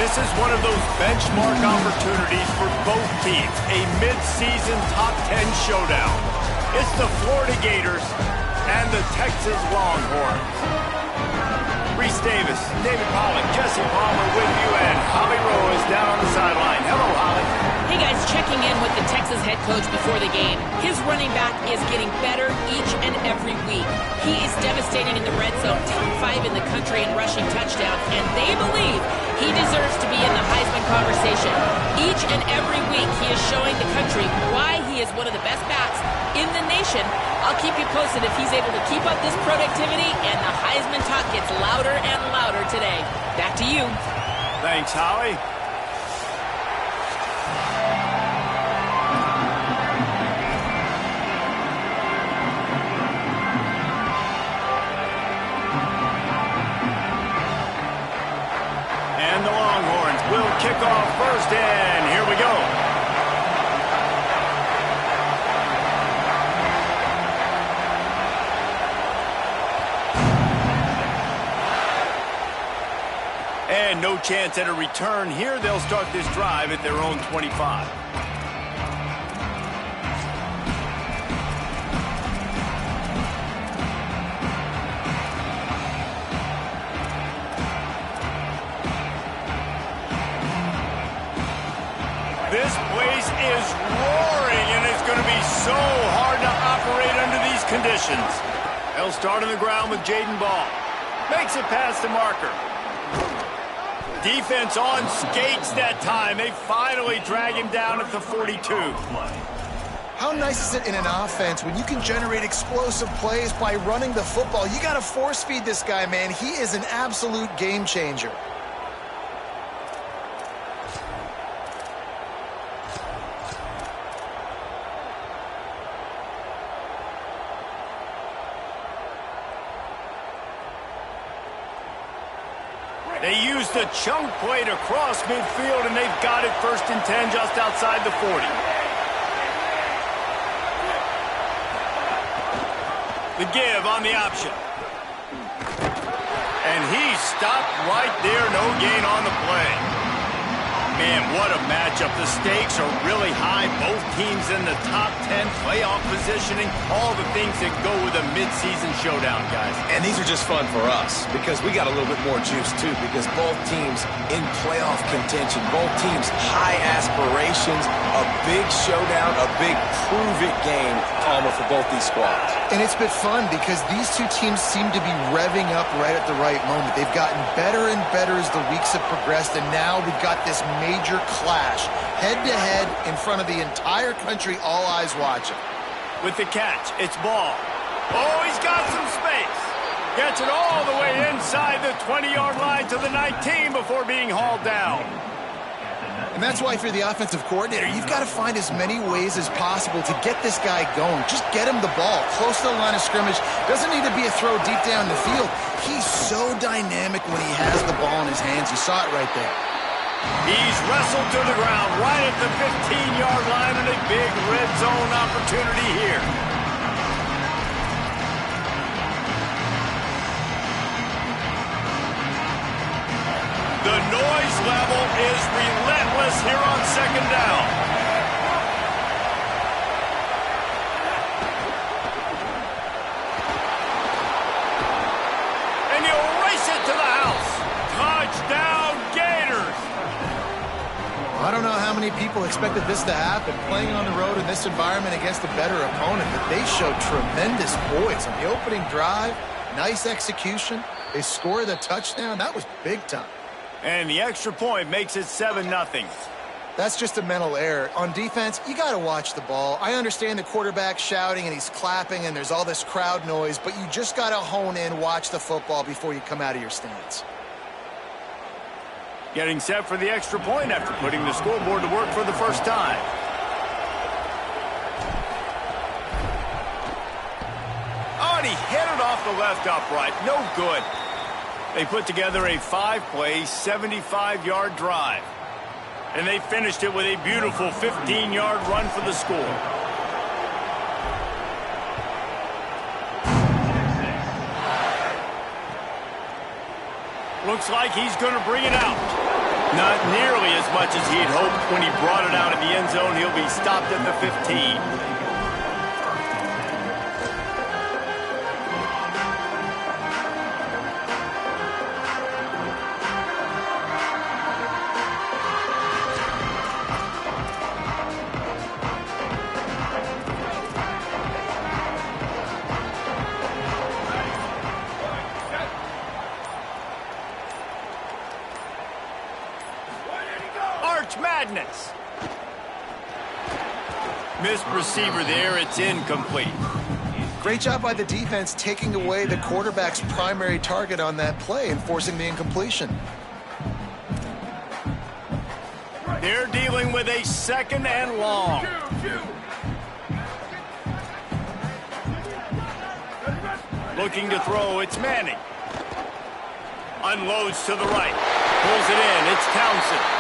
This is one of those benchmark opportunities for both teams, a mid-season top 10 showdown. It's the Florida Gators and the Texas Longhorns. Reese Davis, David Pollack, Jesse Palmer with you, and Holly Rowe is down on the sideline. Hello, Holly. Hey guys, checking in with the Texas head coach before the game. His running back is getting better each and every week. He is devastating in the red zone, top 5 in the country in rushing touchdowns, and they believe he deserves to be in the Heisman conversation. Each and every week, he is showing the country why he is one of the best backs in the nation. I'll keep you posted if he's able to keep up this productivity, and the Heisman talk gets louder and louder today. Back to you. Thanks, Holly. And the Longhorns will kick off first, and here we go. And no chance at a return here. They'll start this drive at their own 25. This place is roaring, and it's going to be so hard to operate under these conditions. They'll start on the ground with Jaden Ball. Makes it past the marker. Defense on skates that time. They finally drag him down at the 42. How nice is it in an offense when you can generate explosive plays by running the football? You got to force feed this guy, man. He is an absolute game changer. They use the chunk play to cross midfield, and they've got it 1st and 10 just outside the 40. The give on the option. And he stopped right there, no gain on the play. Man, what a matchup. The stakes are really high. Both teams in the top 10 playoff positioning. All the things that go with a midseason showdown, guys. And these are just fun for us because we got a little bit more juice, too, because both teams in playoff contention, both teams high aspirations, a big showdown, a big prove-it game, Palmer, for both these squads. And it's been fun because these two teams seem to be revving up right at the right moment. They've gotten better and better as the weeks have progressed, and now we've got this major clash, head-to-head in front of the entire country, all eyes watching. With the catch, it's Ball. Oh, he's got some space. Gets it all the way inside the 20-yard line to the 19 before being hauled down. And that's why if you're the offensive coordinator, you've got to find as many ways as possible to get this guy going. Just get him the ball close to the line of scrimmage. Doesn't need to be a throw deep down the field. He's so dynamic when he has the ball in his hands. You saw it right there. He's wrestled to the ground right at the 15-yard line, and a big red zone opportunity here. The noise level is relentless here on 2nd down. And he'll race it to the house. Touchdown, Gators. I don't know how many people expected this to happen, playing on the road in this environment against a better opponent, but they showed tremendous poise on the opening drive. Nice execution. They score the touchdown. That was big time. And the extra point makes it 7-0. That's just a mental error. On defense, you got to watch the ball. I understand the quarterback shouting and he's clapping and there's all this crowd noise, but you just got to hone in, watch the football before you come out of your stance. Getting set for the extra point after putting the scoreboard to work for the first time. Oh, and he hit it off the left upright. No good. They put together a 5-play, 75-yard drive. And they finished it with a beautiful 15-yard run for the score. Looks like he's going to bring it out. Not nearly as much as he had hoped when he brought it out in the end zone. He'll be stopped at the 15. Madness. Missed receiver there. It's incomplete. Great job by the defense taking away the quarterback's primary target on that play and forcing the incompletion. They're dealing with a 2nd and long. Looking to throw. It's Manning. Unloads to the right. Pulls it in. It's Townsend.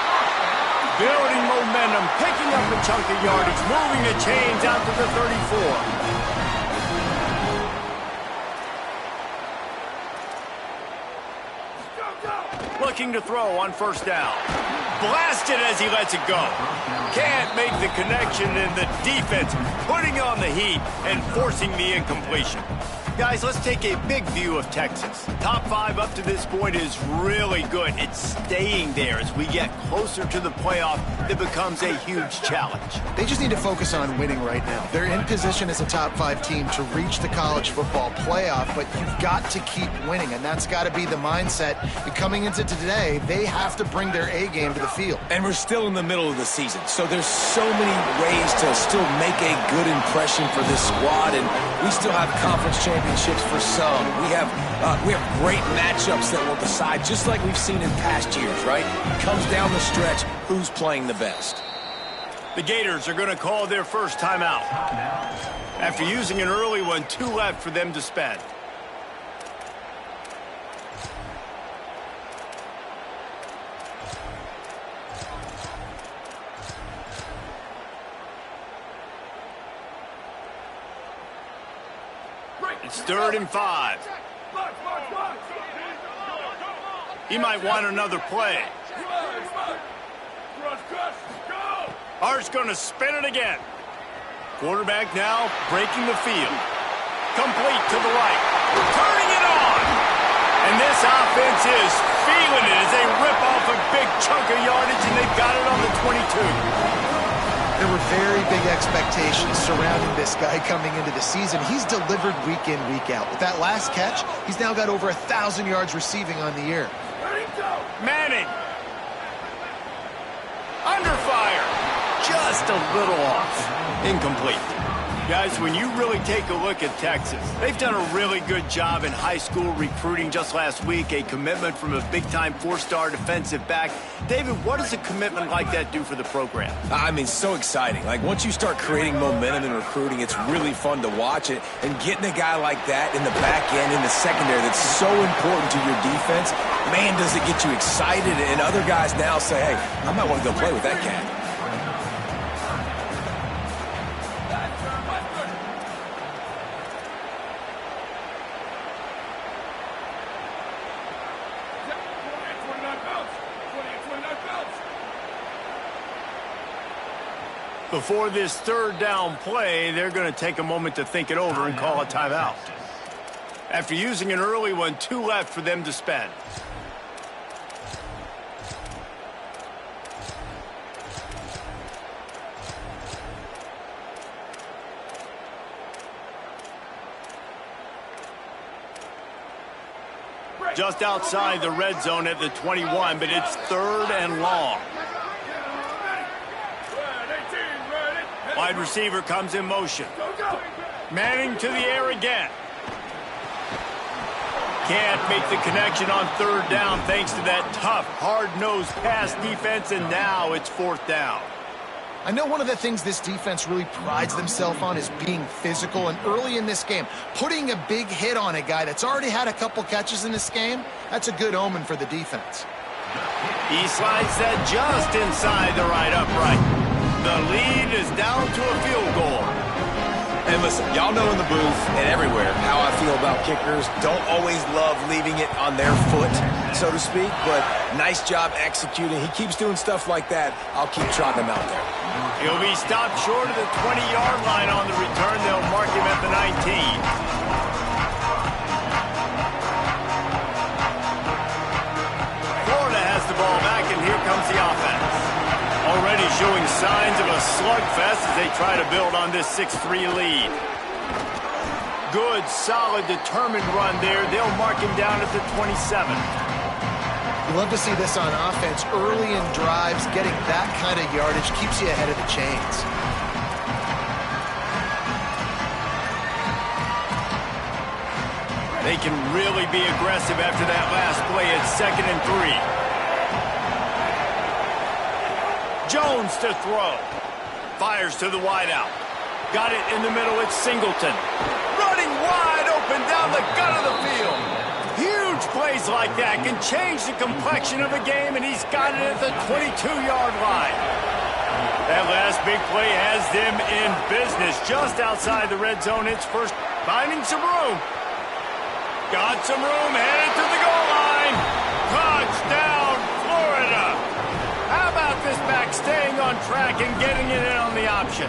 Building momentum, picking up a chunk of yardage, moving the chains out to the 34. Looking to throw on 1st down. Blasted as he lets it go. Can't make the connection, and the defense putting on the heat and forcing the incompletion. Guys, let's take a big view of Texas. Top 5 up to this point is really good. It's staying there. As we get closer to the playoff, it becomes a huge challenge. They just need to focus on winning right now. They're in position as a top 5 team to reach the college football playoff, but you've got to keep winning, and that's got to be the mindset. And coming into today, they have to bring their A game to the field. And we're still in the middle of the season, so there's so many ways to still make a good impression for this squad, and we still have conference championships for some. We have great matchups that will decide, just like we've seen in past years, right? It comes down the stretch, who's playing the best. The Gators are going to call their first timeout. After using an early one, 2 left for them to spend. It's 3rd and 5. He might want another play. Hart's going to spin it again. Quarterback now breaking the field. Complete to the right. Turning it on. And this offense is feeling it as they rip off a big chunk of yardage, and they've got it on the 22. There were very big expectations surrounding this guy coming into the season. He's delivered week in, week out. With that last catch, he's now got over 1,000 yards receiving on the year. Manning. Under fire. Just a little off. Incomplete. Guys, when you really take a look at Texas, they've done a really good job in high school recruiting. Just last week, a commitment from a big-time 4-star defensive back. David, what does a commitment like that do for the program? I mean, so exciting. Like, once you start creating momentum in recruiting, it's really fun to watch it. And getting a guy like that in the back end, in the secondary, that's so important to your defense, man, does it get you excited. And other guys now say, hey, I might want to go play with that cat. Before this 3rd down play, they're going to take a moment to think it over and call a timeout. After using an early one, 2 left for them to spend. Just outside the red zone at the 21, but it's 3rd and long. Wide receiver comes in motion. Manning to the air again. Can't make the connection on 3rd down thanks to that tough, hard-nosed pass defense, and now it's 4th down. I know one of the things this defense really prides themselves on is being physical, and early in this game, putting a big hit on a guy that's already had a couple catches in this game, that's a good omen for the defense. He slides that just inside the right upright. The lead is down to a field goal. And listen, y'all know in the booth and everywhere how I feel about kickers. Don't always love leaving it on their foot, so to speak, but nice job executing. He keeps doing stuff like that. I'll keep trotting him out there. He'll be stopped short of the 20-yard line on the return. They'll mark him at the 19. Florida has the ball back, and here comes the offense. Already showing signs of a slugfest as they try to build on this 6-3 lead. Good, solid, determined run there. They'll mark him down at the 27. You love to see this on offense. Early in drives, getting that kind of yardage keeps you ahead of the chains. They can really be aggressive after that last play at 2nd and 3. Jones to throw. Fires to the wideout. Got it in the middle. It's Singleton. Running wide open down the gut of the field. Huge plays like that can change the complexion of a game, and he's got it at the 22-yard line. That last big play has them in business just outside the red zone. It's first, finding some room. Got some room, headed to the goal line. Touchdown, Florida. How about this back staying on track and getting it in on the option?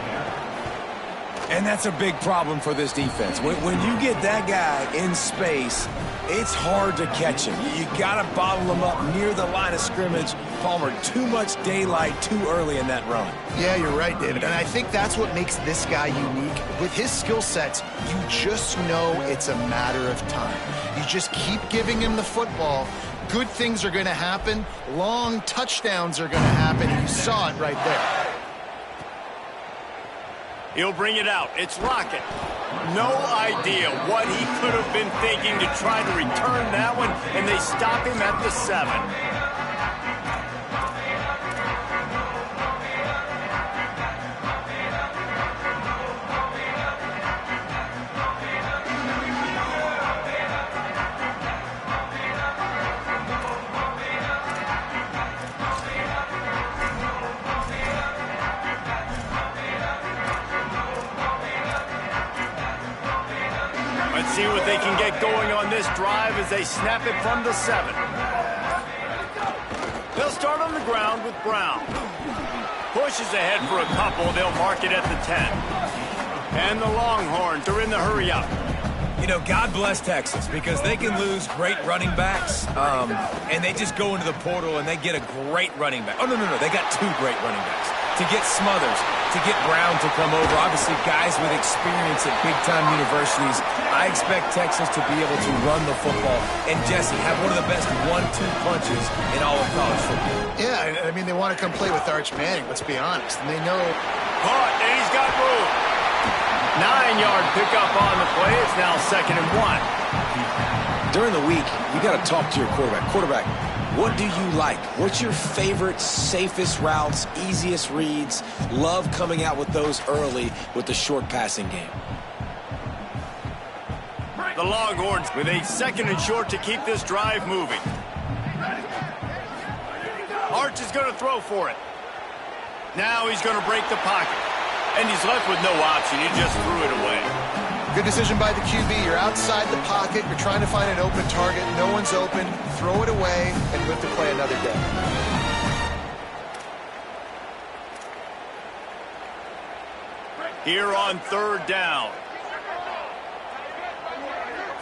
And that's a big problem for this defense. When you get that guy in space, it's hard to catch him. You got to bottle him up near the line of scrimmage. Palmer, too much daylight too early in that run. Yeah, you're right, David. And I think that's what makes this guy unique. With his skill sets, you just know it's a matter of time. You just keep giving him the football. Good things are going to happen. Long touchdowns are going to happen. And you saw it right there. He'll bring it out. It's Lockett. No idea what he could have been thinking to try to return that one, and they stop him at the 7. Let's see what they can get going on this drive as they snap it from the 7. They'll start on the ground with Brown. Pushes ahead for a couple. They'll mark it at the 10. And the Longhorns are in the hurry up. You know, God bless Texas, because they can lose great running backs, and they just go into the portal and they get a great running back. Oh, no, they got 2 great running backs. To get Smothers, to get Brown to come over, obviously guys with experience at big-time universities. I expect Texas to be able to run the football and, Jesse, have one of the best 1-2 punches in all of college football. Yeah, I mean, they want to come play with Arch Manning, let's be honest. And they know... Caught, and he's got room. 9-yard pickup on the play. It's now 2nd and 1. During the week, you got to talk to your quarterback. Quarterback, what do you like? What's your favorite, safest routes, easiest reads? Love coming out with those early with the short passing game. The Longhorns with a 2nd and short to keep this drive moving. Arch is going to throw for it. Now he's going to break the pocket. And he's left with no option. He just threw it away. Good decision by the QB. You're outside the pocket. You're trying to find an open target. No one's open. Throw it away and live to play another day. Here on 3rd down.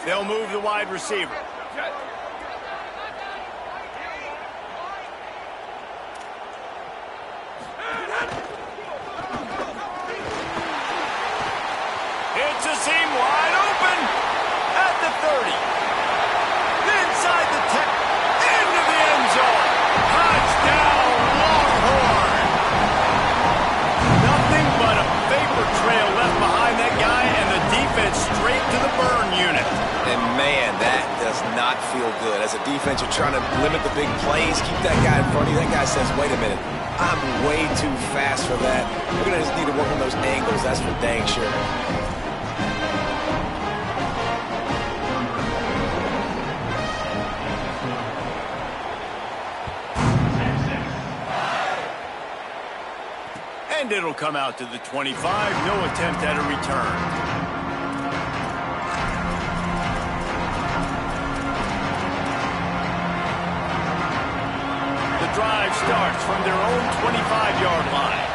They'll move the wide receiver. It's a seam wide open at the 30. Inside the 10. Into the end zone. Touchdown, Longhorn. Nothing but a vapor trail left behind that guy, and the defense straight to the burn unit. And, man, that does not feel good. As a defense, you're trying to limit the big plays, keep that guy in front of you. That guy says, wait a minute, I'm way too fast for that. We're going to just need to work on those angles. That's for dang sure. And it'll come out to the 25. No attempt at a return. The drive starts from their own 25-yard line.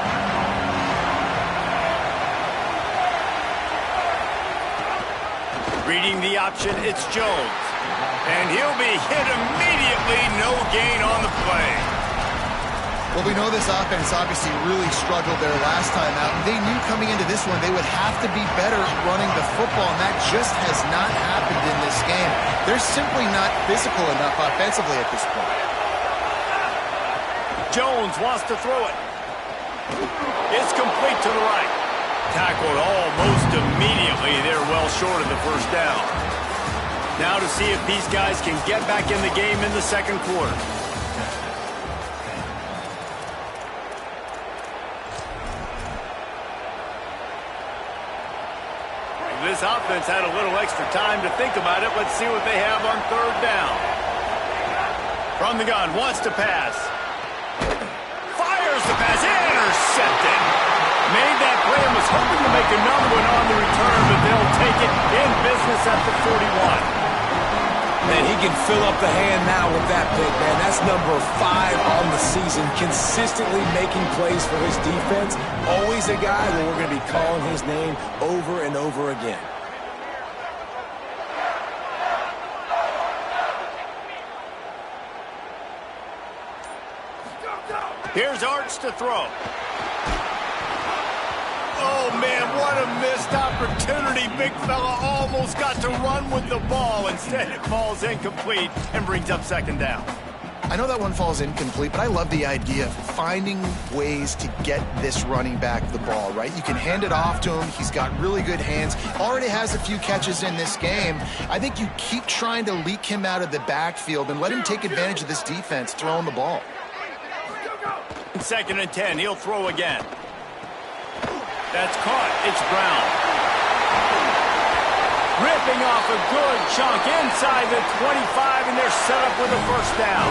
Reading the option, it's Jones. And he'll be hit immediately. No gain on the play. Well, we know this offense obviously really struggled their last time out, and they knew coming into this one they would have to be better at running the football, and that just has not happened in this game. They're simply not physical enough offensively at this point. Jones wants to throw it. It's complete to the right. Tackled almost immediately. They're well short of the first down. Now to see if these guys can get back in the game in the second quarter. This offense had a little extra time to think about it. Let's see what they have on third down. From the gun, wants to pass. Fires the pass, intercepted. Made that play and was hoping to make another one on the return, but they'll take it in business at the 41. Man, he can fill up the hand now with that pick, man. That's number 5 on the season, consistently making plays for his defense. Always a guy that we're going to be calling his name over and over again. Here's Arch to throw. Oh, man, what a missed opportunity. Big fella almost got to run with the ball. Instead, it falls incomplete and brings up second down. I know that one falls incomplete, but I love the idea of finding ways to get this running back the ball, right? You can hand it off to him. He's got really good hands. Already has a few catches in this game. I think you keep trying to leak him out of the backfield and let him take advantage of this defense throwing the ball. 2nd and 10, he'll throw again. That's caught. It's Brown. Ripping off a good chunk inside the 25, and they're set up with a first down.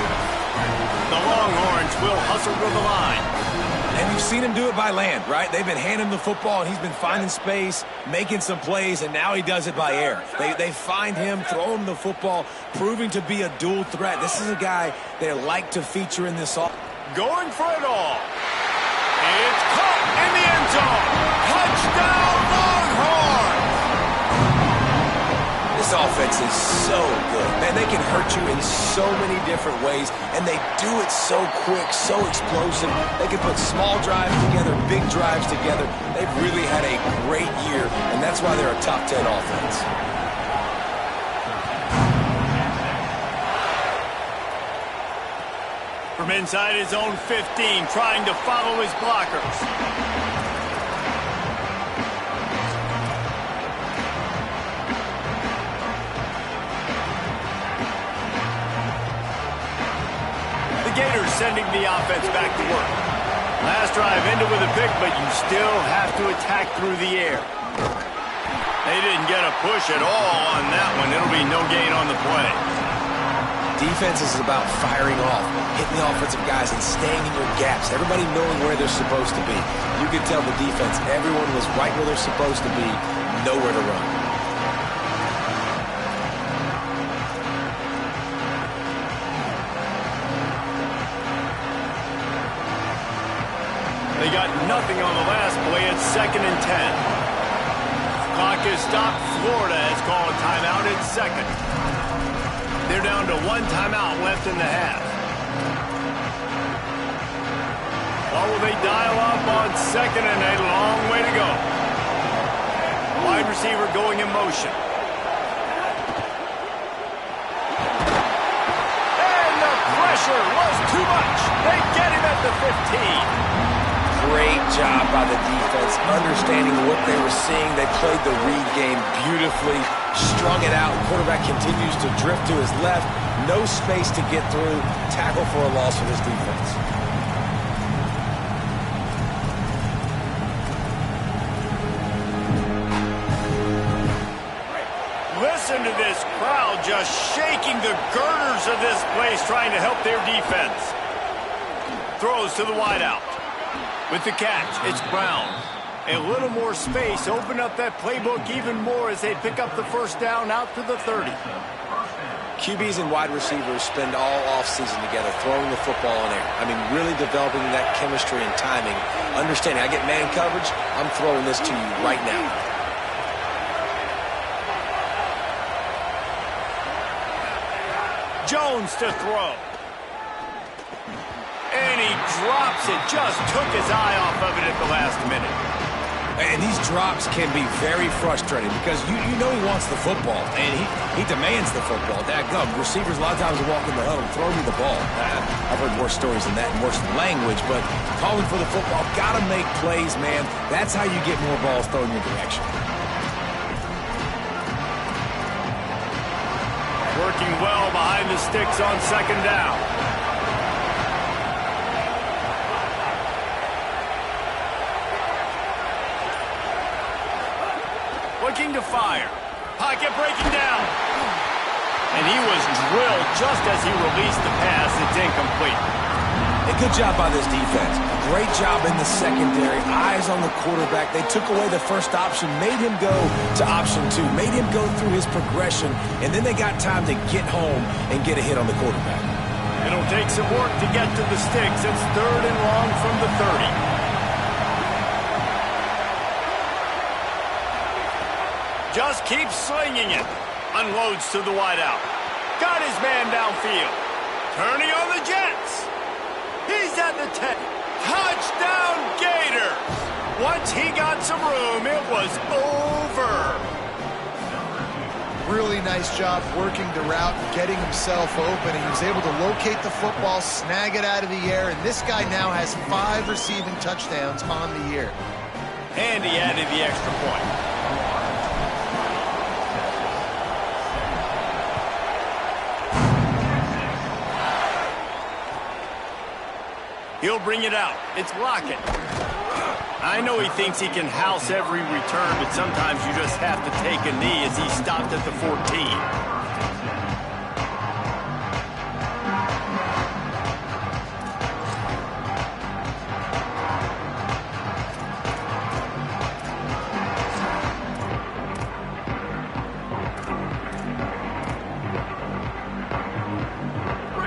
The Longhorns will hustle to the line. And you've seen him do it by land, right? They've been handing him the football, and he's been finding space, making some plays, and now he does it by air. They find him, throw him the football, proving to be a dual threat. This is a guy they like to feature in this offense. Going for it all. It's caught in the end zone. Touchdown, Longhorns! This offense is so good. Man, they can hurt you in so many different ways, and they do it so quick, so explosive. They can put small drives together, big drives together. They've really had a great year, and that's why they're a top 10 offense. From inside his own 15, trying to follow his blockers. The Gators sending the offense back to work. Last drive ended with a pick, but you still have to attack through the air. They didn't get a push at all on that one. It'll be no gain on the play. Defense is about firing off, hitting the offensive guys, and staying in your gaps. Everybody knowing where they're supposed to be. You could tell the defense, everyone was right where they're supposed to be, nowhere to run. They got nothing on the last play. It's 2nd and 10. Clock is stopped. Florida has called a timeout in second. They're down to 1 timeout left in the half. Or will they dial up on 2nd and a long way to go? Wide receiver going in motion. And the pressure was too much. They get him at the 15. Great job by the defense, understanding what they were seeing. They played the read game beautifully, strung it out. Quarterback continues to drift to his left. No space to get through. Tackle for a loss for this defense. Listen to this crowd just shaking the girders of this place, trying to help their defense. Throws to the wideout. With the catch, it's Brown. A little more space, open up that playbook even more as they pick up the first down out to the 30. QBs and wide receivers spend all offseason together throwing the football in air. I mean, really developing that chemistry and timing. Understanding, I get man coverage, I'm throwing this to you right now. Jones to throw. And he drops it, just took his eye off of it at the last minute. And these drops can be very frustrating because you know he wants the football, and he demands the football. Dadgum, receivers a lot of times will walk in the huddle, throw me the ball. I've heard worse stories than that and worse language, but calling for the football, got to make plays, man. That's how you get more balls thrown your direction. Working well behind the sticks on second down. Looking to fire. Pocket breaking down. And he was drilled just as he released the pass. It's incomplete. A good job by this defense. Great job in the secondary. Eyes on the quarterback. They took away the first option, made him go to option 2, made him go through his progression, and then they got time to get home and get a hit on the quarterback. It'll take some work to get to the sticks. It's 3rd and long from the 30. Just keeps slinging it. Unloads to the wideout. Got his man downfield. Turning on the Jets. He's at the 10. Touchdown Gators. Once he got some room, it was over. Really nice job working the route and getting himself open. And he was able to locate the football, snag it out of the air, and this guy now has 5 receiving touchdowns on the year. And he added the extra point. He'll bring it out. It's Lockett. I know he thinks he can house every return, but sometimes you just have to take a knee as he stopped at the 14.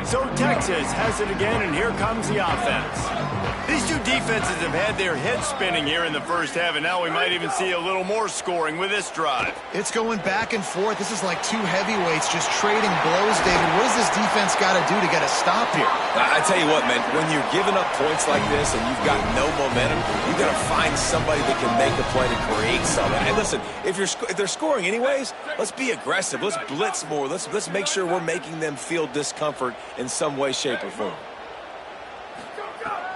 So Texas has it again, and here comes the offense. These two defenses have had their heads spinning here in the first half, and now we might even see a little more scoring with this drive. It's going back and forth. This is like two heavyweights just trading blows, David. What does this defense got to do to get a stop here? I tell you what, man, when you're giving up points like this and you've got no momentum, you've got to find somebody that can make a play to create something. And listen, if they're scoring anyways, let's be aggressive. Let's blitz more. Let's make sure we're making them feel discomfort in some way, shape, or form.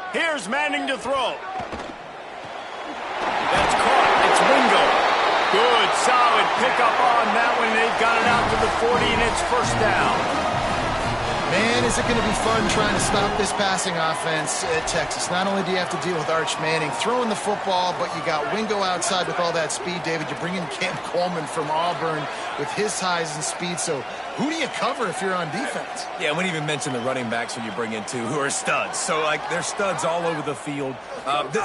Here's Manning to throw. That's caught. It's Wingo. Good, solid pickup on that one. They've got it out to the 40, and it's first down. Man, is it going to be fun trying to stop this passing offense at Texas. Not only do you have to deal with Arch Manning throwing the football, but you got Wingo outside with all that speed, David. You bring in Cam Coleman from Auburn with his size and speed. So who do you cover if you're on defense? Yeah, we didn't even mention the running backs when you bring in two who are studs. So, like, they're studs all over the field.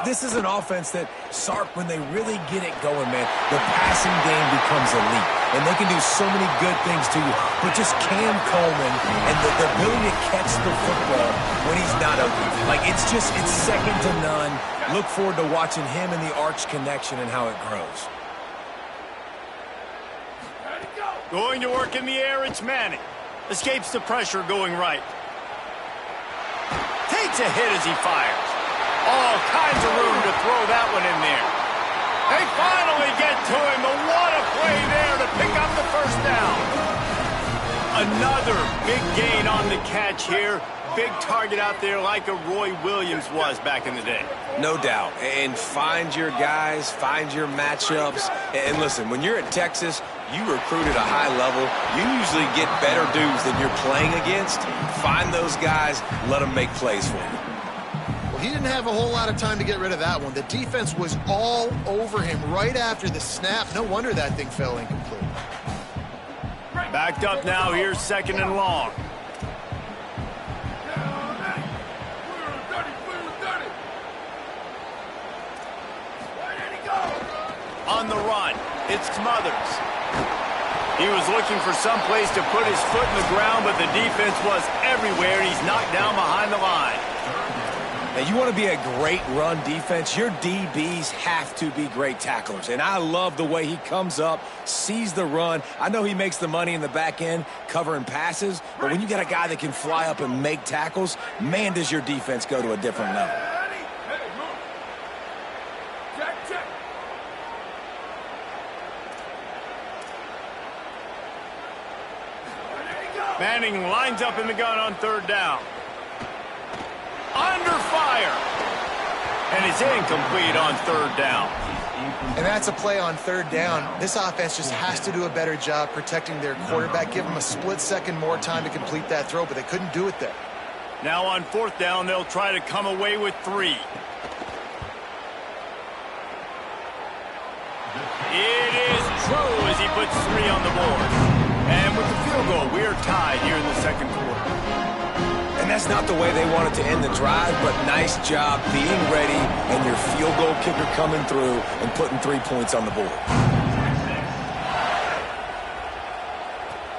This is an offense that, Sark, when they really get it going, man, the passing game becomes elite. And they can do so many good things to you. But just Cam Coleman and the ability to catch the football when he's not open. Like, it's second to none. Look forward to watching him and the Arch connection and how it grows. Going to work in the air, it's Manning. Escapes the pressure going right. Takes a hit as he fires. All kinds of room to throw that one in there. They finally get to him, but what a play there to pick up the first down. Another big gain on the catch here. Big target out there like a Roy Williams was back in the day. No doubt. And find your guys, find your matchups. And listen, when you're at Texas, you recruit at a high level. You usually get better dudes than you're playing against. Find those guys, let them make plays for you. Well, he didn't have a whole lot of time to get rid of that one. The defense was all over him right after the snap. No wonder that thing fell incomplete. Backed up now, here's second and long. on the run. It's Smothers. He was looking for some place to put his foot in the ground, but the defense was everywhere, and he's knocked down behind the line. Now, you want to be a great run defense, your DBs have to be great tacklers. And I love the way he comes up, sees the run. I know he makes the money in the back end covering passes, but when you got a guy that can fly up and make tackles, man, does your defense go to a different level. Manning lines up in the gun on third down. Under fire. And it's incomplete on third down. And that's a play on third down. This offense just has to do a better job protecting their quarterback. Give them a split second more time to complete that throw, but they couldn't do it there. Now on fourth down, they'll try to come away with 3. It is true as he puts 3 on the board. And with the field goal, we are tied here in the second quarter. And that's not the way they wanted to end the drive, but nice job being ready and your field goal kicker coming through and putting 3 points on the board.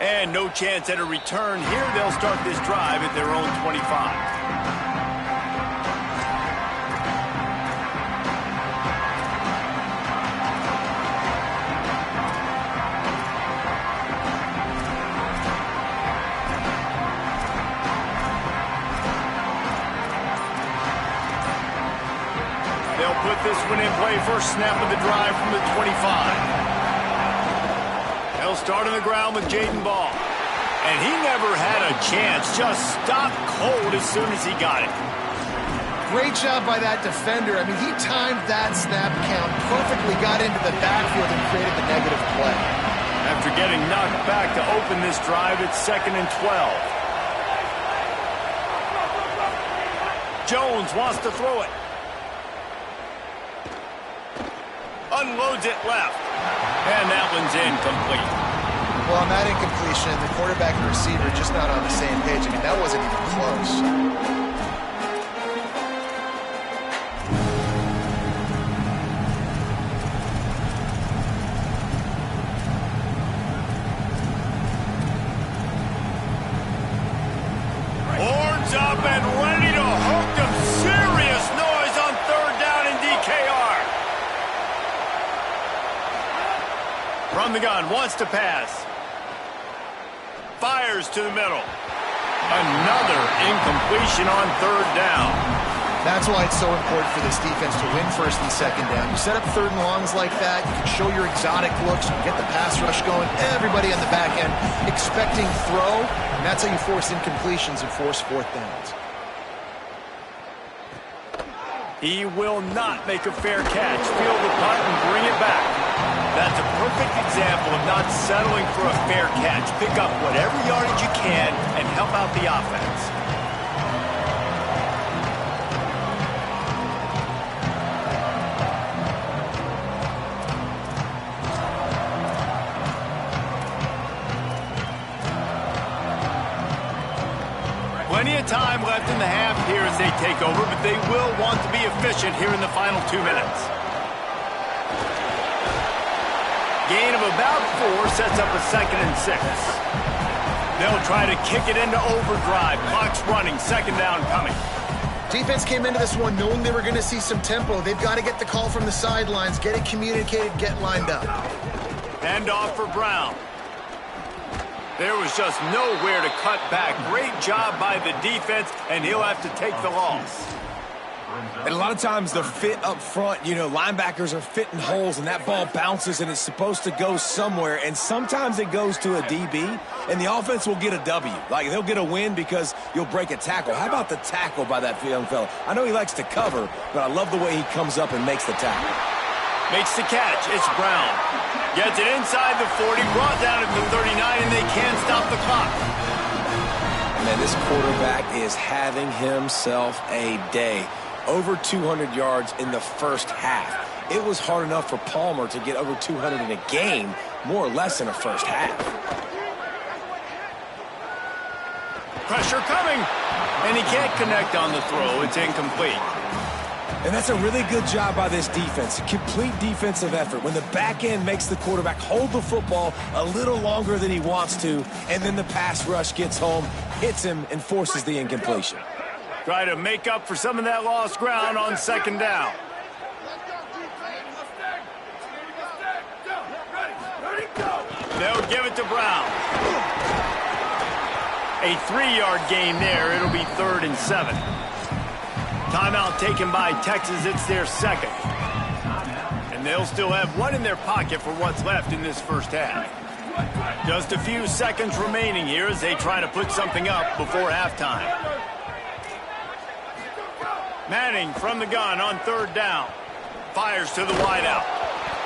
And no chance at a return here. They'll start this drive at their own 25. Put this one in play, first snap of the drive from the 25. They'll start on the ground with Jaden Ball. And he never had a chance, just stopped cold as soon as he got it. Great job by that defender. I mean, he timed that snap count perfectly, got into the backfield and created the negative play. After getting knocked back to open this drive, it's 2nd and 12. Jones wants to throw it. Unloads it left. And that one's incomplete. Well, on that incompletion, the quarterback and receiver just not on the same page. I mean, that wasn't even close. Horns up and ready to hook them. Serious noise on third down in DKR. From the gun, wants to pass. Fires to the middle. Another incompletion on third down. That's why it's so important for this defense to win first and second down. You set up third and longs like that, you can show your exotic looks, you can get the pass rush going, everybody on the back end expecting throw, and that's how you force incompletions and force fourth downs. He will not make a fair catch. Field the punt and bring it back. That's a perfect example of not settling for a fair catch. Pick up whatever yardage you can and help out the offense. Plenty of time left in the half here as they take over, but they will want to be efficient here in the final 2 minutes. Gain of about 4 sets up a 2nd and 6. They'll try to kick it into overdrive. Clock's running, 2nd down coming. Defense came into this one knowing they were going to see some tempo. They've got to get the call from the sidelines, get it communicated, get lined up. Hand off for Brown. There was just nowhere to cut back. Great job by the defense, and he'll have to take the loss. And a lot of times the fit up front, you know, linebackers are fitting holes, and that ball bounces, and it's supposed to go somewhere, and sometimes it goes to a DB, and the offense will get a W. Like, they'll get a win because you'll break a tackle. How about the tackle by that young fella? I know he likes to cover, but I love the way he comes up and makes the tackle. Makes the catch. It's Brown. Gets it inside the 40, brought down at the 39, and they can't stop the clock. Man, this quarterback is having himself a day. Over 200 yards in the first half. It was hard enough for Palmer to get over 200 in a game, more or less in a first half. Pressure coming, and he can't connect on the throw. It's incomplete. And that's a really good job by this defense. Complete defensive effort. When the back end makes the quarterback hold the football a little longer than he wants to, and then the pass rush gets home, hits him, and forces the incompletion. Try to make up for some of that lost ground on second down. They'll give it to Brown. A 3-yard gain there. It'll be 3rd and 7. Timeout taken by Texas. It's their second. And they'll still have one in their pocket for what's left in this first half. Just a few seconds remaining here as they try to put something up before halftime. Manning from the gun on 3rd down. Fires to the wideout.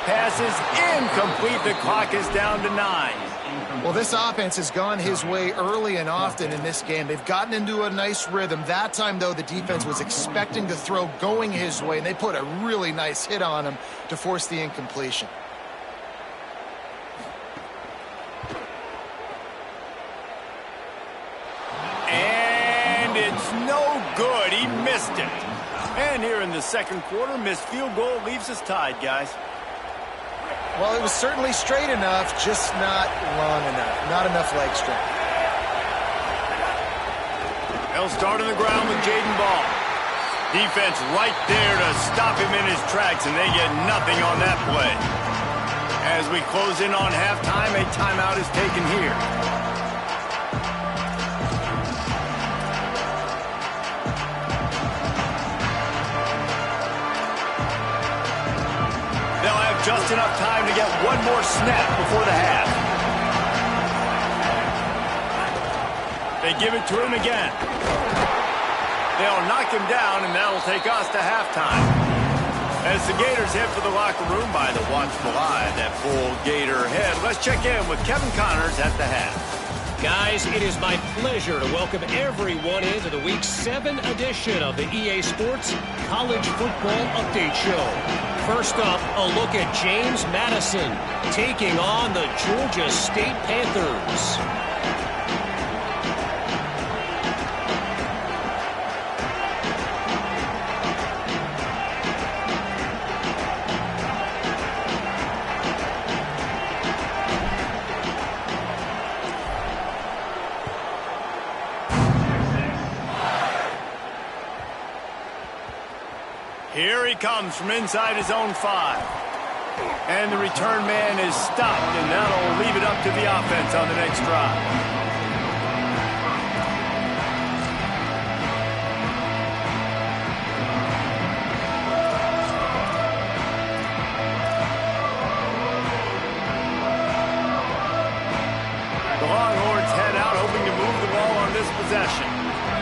Pass is incomplete. The clock is down to 9. Well, this offense has gone his way early and often in this game. They've gotten into a nice rhythm. That time, though, the defense was expecting to throw going his way, and they put a really nice hit on him to force the incompletion. And it's no good. He missed it. And here in the second quarter, missed field goal leaves us tied, guys. Well, it was certainly straight enough, just not long enough. Not enough leg strength. They'll start on the ground with Jaden Ball. Defense right there to stop him in his tracks, and they get nothing on that play. As we close in on halftime, a timeout is taken here. Just enough time to get one more snap before the half. They give it to him again. They'll knock him down, and that'll take us to halftime. As the Gators head for the locker room by the watchful eye, that full Gator head. Let's check in with Kevin Connors at the half. Guys, it is my pleasure to welcome everyone into the Week 7 edition of the EA Sports College Football Update Show. First up, a look at James Madison taking on the Georgia State Panthers. Here he comes from inside his own 5. And the return man is stopped, and that'll leave it up to the offense on the next drive. The Longhorns head out, hoping to move the ball on this possession.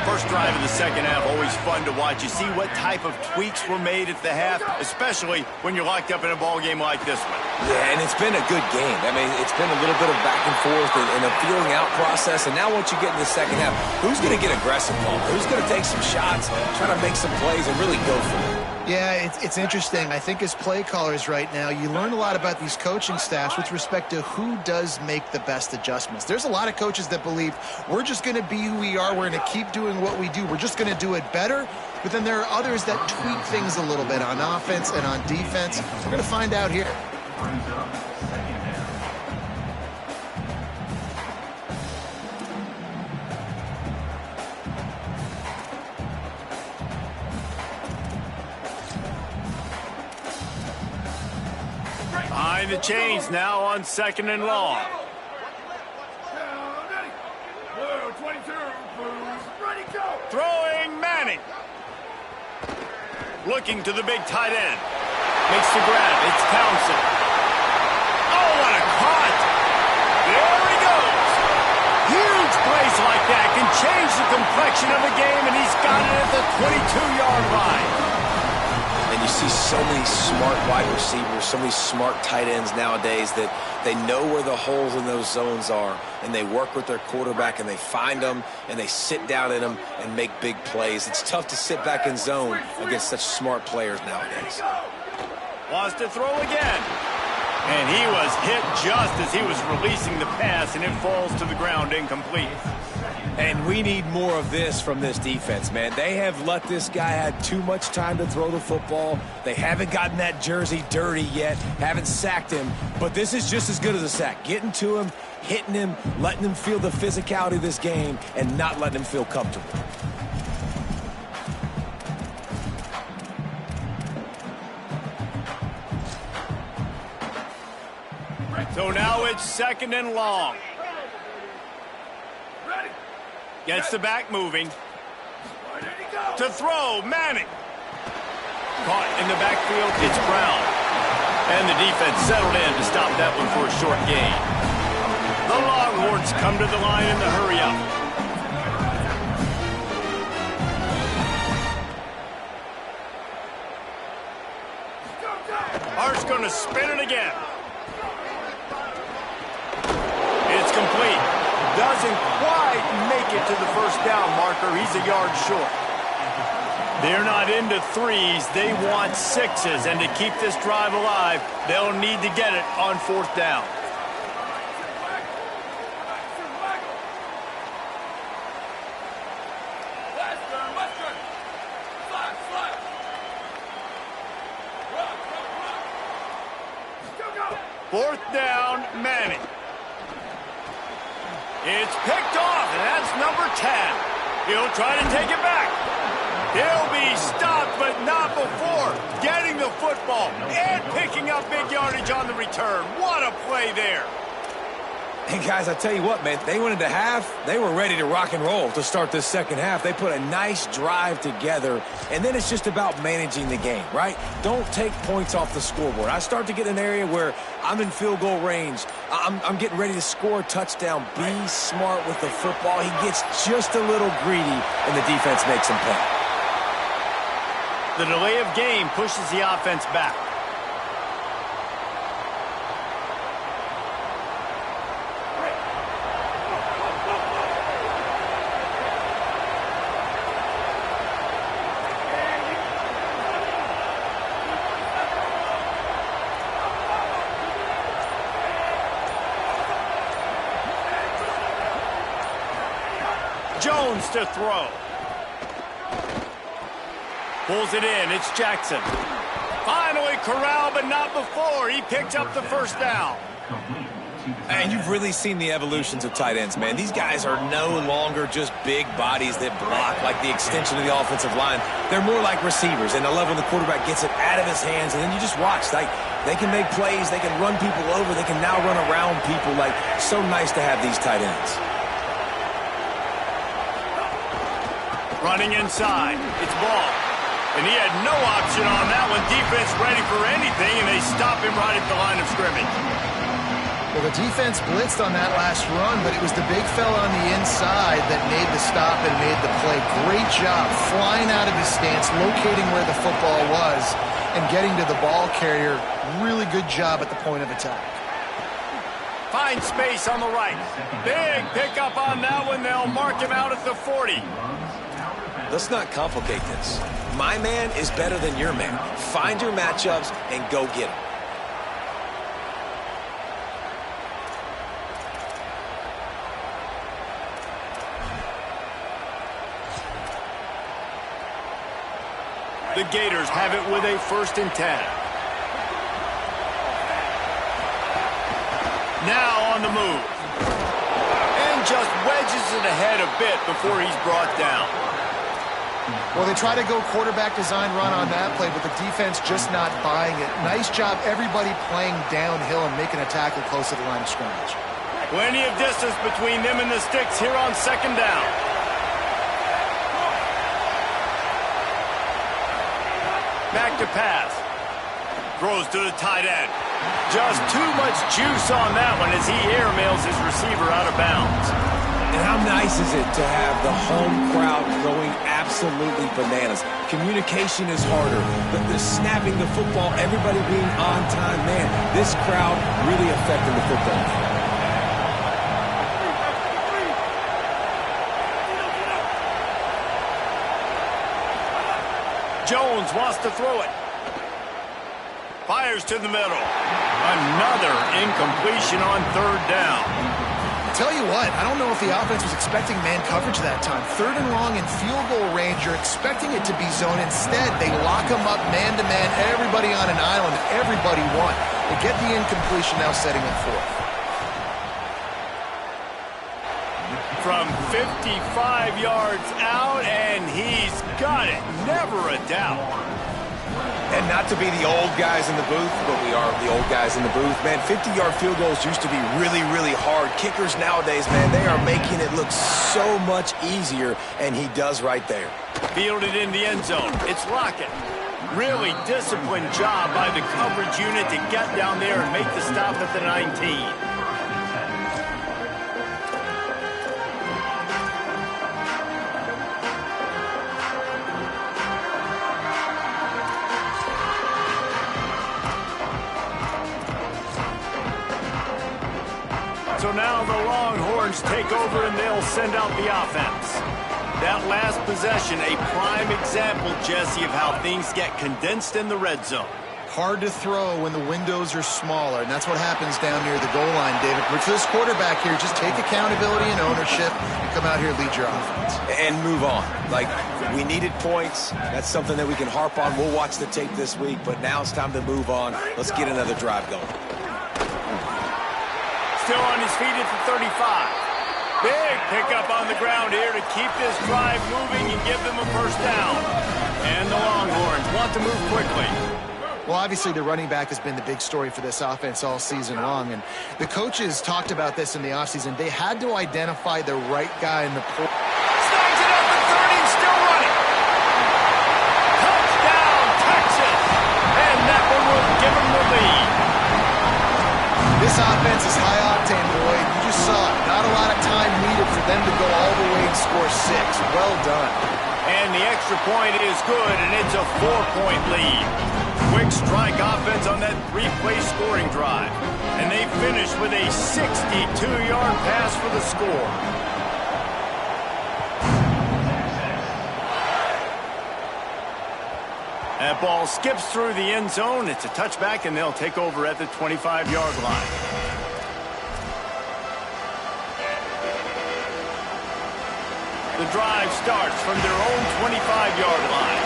First drive of the second half, always fun to watch. You see what type of tweaks were made at the half, especially when you're locked up in a ball game like this one. Yeah, and it's been a good game. I mean, it's been a little bit of back and forth and a feeling out process. And now once you get in the second half, who's going to get aggressive, Paul? Who's going to take some shots, try to make some plays, and really go for it? Yeah, it's interesting. I think as play callers right now, you learn a lot about these coaching staffs with respect to who does make the best adjustments. There's a lot of coaches that believe we're just going to be who we are. We're going to keep doing what we do. We're just going to do it better. But then there are others that tweak things a little bit on offense and on defense. We're going to find out here. Behind the chains now on 2nd and long. Throwing Manning. Looking to the big tight end. Makes the grab. It's Townsend. Oh, what a cut. There he goes. Huge plays like that can change the complexion of a game, and he's got it at the 22-yard line. And you see so many smart wide receivers, so many smart tight ends nowadays that they know where the holes in those zones are, and they work with their quarterback, and they find them, and they sit down in them and make big plays. It's tough to sit back in zone against such smart players nowadays. Wants to throw again. And he was hit just as he was releasing the pass, and it falls to the ground incomplete. And we need more of this from this defense, man. They have let this guy have too much time to throw the football. They haven't gotten that jersey dirty yet, haven't sacked him. But this is just as good as a sack. Getting to him, hitting him, letting him feel the physicality of this game, and not letting him feel comfortable. So now it's 2nd and long. Gets the back moving. To throw, Manning. Caught in the backfield, it's Brown. And the defense settled in to stop that one for a short gain. The Longhorns come to the line in the hurry-up. Hart's going to spin it again. It's complete. Doesn't quite make it to the first down marker. He's a yard short. They're not into threes. They want sixes. And to keep this drive alive, they'll need to get it on 4th down. Fourth down, Manning. It's picked off, and that's number 10. He'll try to take it back. He'll be stopped, but not before getting the football and picking up big yardage on the return. What a play there. And guys, I tell you what, man, they went into half. They were ready to rock and roll to start this second half. They put a nice drive together, and then it's just about managing the game, right? Don't take points off the scoreboard. I start to get an area where I'm in field goal range. I'm getting ready to score a touchdown. Be smart with the football. He gets just a little greedy, and the defense makes him pay. The delay of game pushes the offense back. Jones to throw. Pulls it in. It's Jackson. Finally corralled, but not before. He picked up the first down. And you've really seen the evolutions of tight ends, man. These guys are no longer just big bodies that block like the extension of the offensive line. They're more like receivers, and I love when the quarterback gets it out of his hands, and then you just watch. Like, they can make plays. They can run people over. They can now run around people. Like, so nice to have these tight ends. Running inside. It's Ball. And he had no option on that one. Defense ready for anything, and they stop him right at the line of scrimmage. Well, the defense blitzed on that last run, but it was the big fella on the inside that made the stop and made the play. Great job flying out of his stance, locating where the football was, and getting to the ball carrier. Really good job at the point of attack. Find space on the right. Big pickup on that one. They'll mark him out at the 40. Let's not complicate this. My man is better than your man. Find your matchups and go get them. The Gators have it with a 1st and 10. Now on the move. And just wedges it ahead a bit before he's brought down. Well, they try to go quarterback design run on that play, but the defense just not buying it. Nice job, everybody playing downhill and making a tackle close to the line of scrimmage. Plenty of distance between them and the sticks here on 2nd down. Back to pass. Throws to the tight end. Just too much juice on that one as he airmails his receiver out of bounds. And how nice is it to have the home crowd going absolutely bananas? Communication is harder. The snapping the football, everybody being on time. Man, this crowd really affecting the football game. Jones wants to throw it. Fires to the middle. Another incompletion on 3rd down. tell you what, I don't know if the offense was expecting man coverage that time. 3rd and long in field goal range, you're expecting it to be zone. Instead, they lock them up man-to-man, everybody on an island, everybody won. They get the incompletion, now setting it forth. From 55 yards out, and he's got it. Never a doubt. And not to be the old guys in the booth, but we are the old guys in the booth, man. 50-yard field goals used to be really, really hard. Kickers nowadays, man, they are making it look so much easier, and he does right there. Fielded in the end zone. It's Lockett. Really disciplined job by the coverage unit to get down there and make the stop at the 19. So now the Longhorns take over and they'll send out the offense. That last possession, a prime example, Jesse, of how things get condensed in the red zone. Hard to throw when the windows are smaller, and that's what happens down near the goal line, David. But for this quarterback here, just take accountability and ownership and come out here and lead your offense. And move on. Like, we needed points. That's something that we can harp on. We'll watch the tape this week, but now it's time to move on. Let's get another drive going. Still on his feet at the 35. Big pickup on the ground here to keep this drive moving and give them a first down. And the Longhorns want to move quickly. Well, obviously, the running back has been the big story for this offense all season long. And the coaches talked about this in the offseason. They had to identify the right guy in the pool. Snags it up at 30, still running. Touchdown, Texas. And that one will give them the lead. This offense is high octane, boy. You just saw it. Not a lot of time needed for them to go all the way and score 6. Well done. And the extra point is good, and it's a 4-point lead. Quick strike offense on that 3-play scoring drive. And they finish with a 62-yard pass for the score. That ball skips through the end zone. It's a touchback, and they'll take over at the 25-yard line. The drive starts from their own 25-yard line.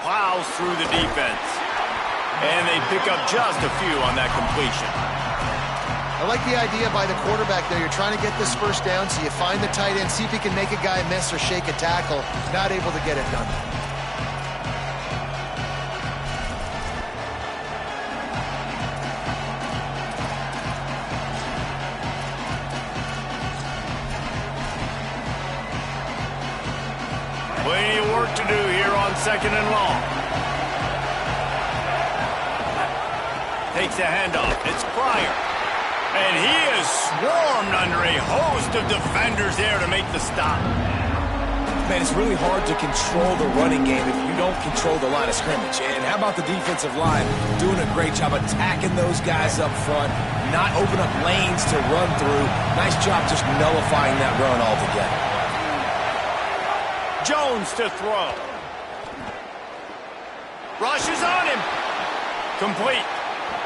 Plows through the defense. And they pick up just a few on that completion. I like the idea by the quarterback there. You're trying to get this first down, so you find the tight end, see if he can make a guy miss or shake a tackle. Not able to get it done. Plenty of work to do here on 2nd and long. Takes the handoff. It's Pryor. And he is swarmed under a host of defenders there to make the stop. Man, it's really hard to control the running game if you don't control the line of scrimmage. And how about the defensive line doing a great job attacking those guys up front, not open up lanes to run through. Nice job just nullifying that run altogether. Jones to throw. Rushes on him. Complete.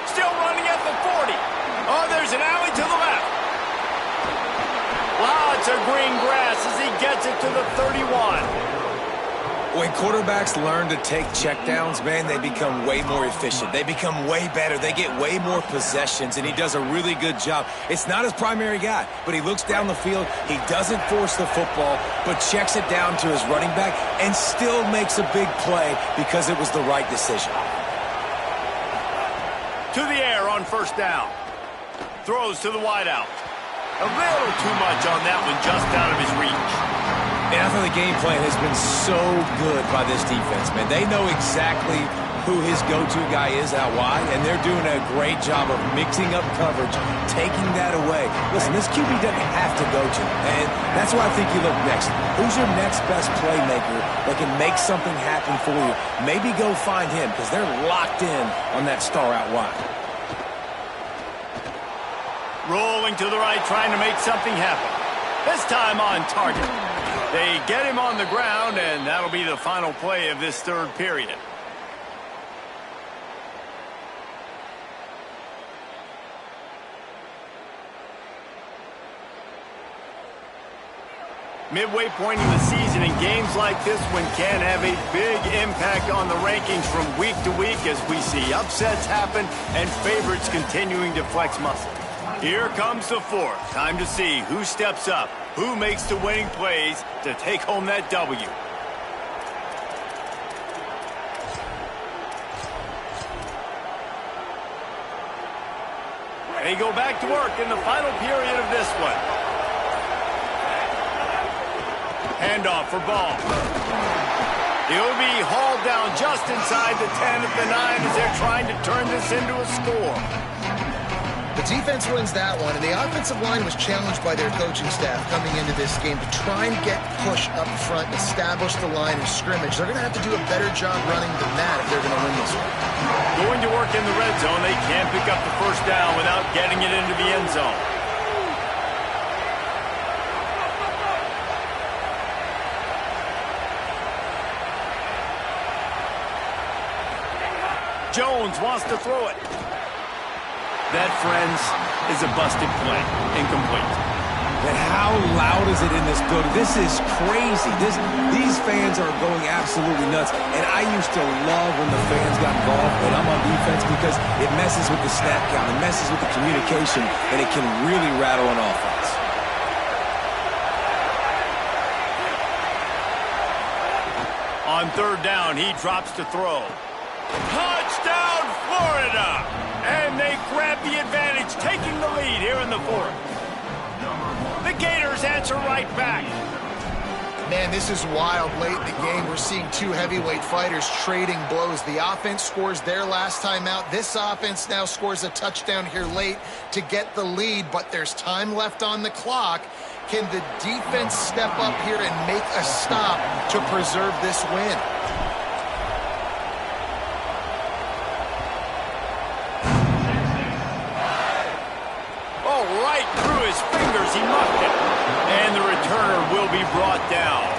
Still running at the 40. Oh, there's an alley to the left. Lots of green grass as he gets it to the 31. When quarterbacks learn to take checkdowns, man, they become way more efficient. They become way better. They get way more possessions, and he does a really good job. It's not his primary guy, but he looks down the field. He doesn't force the football, but checks it down to his running back and still makes a big play because it was the right decision. To the air on first down. Throws to the wideout. A little too much on that one, just out of his reach. And I thought the game plan has been so good by this defense, man. They know exactly who his go-to guy is out wide, and they're doing a great job of mixing up coverage, taking that away. Listen, this QB doesn't have to go to, and that's why I think you look next. Who's your next best playmaker that can make something happen for you? Maybe go find him, because they're locked in on that star out wide. Rolling to the right, trying to make something happen. This time on target. They get him on the ground, and that'll be the final play of this third period. Midway point in the season, and games like this one can have a big impact on the rankings from week to week as we see upsets happen and favorites continuing to flex muscle. Here comes the fourth. Time to see who steps up, who makes the winning plays to take home that W. They go back to work in the final period of this one. Handoff for Ball. He'll be hauled down just inside the 10 at the 9 as they're trying to turn this into a score. The defense wins that one, and the offensive line was challenged by their coaching staff coming into this game to try and get push up front and establish the line of scrimmage. They're going to have to do a better job running than that if they're going to win this one. Going to work in the red zone, they can't pick up the first down without getting it into the end zone. Jones wants to throw it. That, friends, is a busted play. Incomplete. And how loud is it in this building? This is crazy. These fans are going absolutely nuts. And I used to love when the fans got involved when I'm on defense because it messes with the snap count. It messes with the communication, and it can really rattle an offense. On third down, he drops to throw. Touchdown, Florida! And they grab the advantage, taking the lead here in the fourth. The Gators answer right back. Man, this is wild. Late in the game, we're seeing two heavyweight fighters trading blows. The offense scores their last time out. This offense now scores a touchdown here late to get the lead, but there's time left on the clock. Can the defense step up here and make a stop to preserve this win? Right through his fingers, he muffed it. And the returner will be brought down.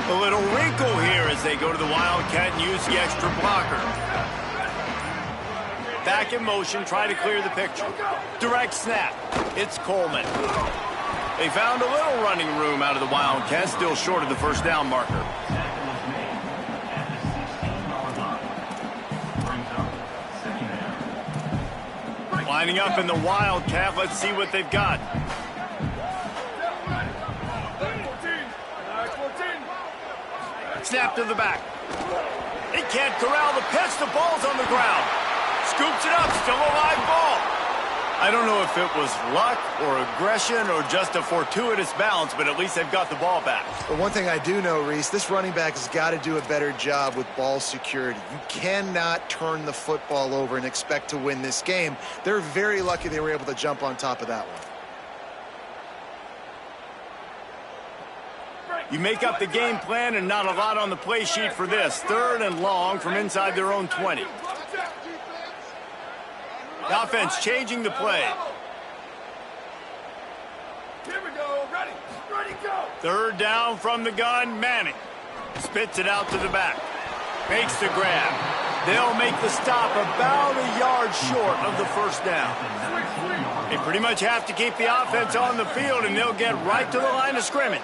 A little wrinkle here as they go to the Wildcat and use the extra blocker. Back in motion, try to clear the picture. Direct snap. It's Coleman. They found a little running room out of the Wildcat, still short of the first down marker. Lining up in the Wildcat, let's see what they've got. Snap to the back. He can't corral the pitch. The ball's on the ground. Scoops it up. Still a live ball. I don't know if it was luck or aggression or just a fortuitous bounce, but at least they've got the ball back. But one thing I do know, Reese, this running back has got to do a better job with ball security. You cannot turn the football over and expect to win this game. They're very lucky they were able to jump on top of that one. You make up the game plan and not a lot on the play sheet for this. Third and long from inside their own 20. The offense changing the play. Here we go. Ready. Ready, go. Third down from the gun. Manning spits it out to the back. Makes the grab. They'll make the stop about a yard short of the first down. They pretty much have to keep the offense on the field, and they'll get right to the line of scrimmage.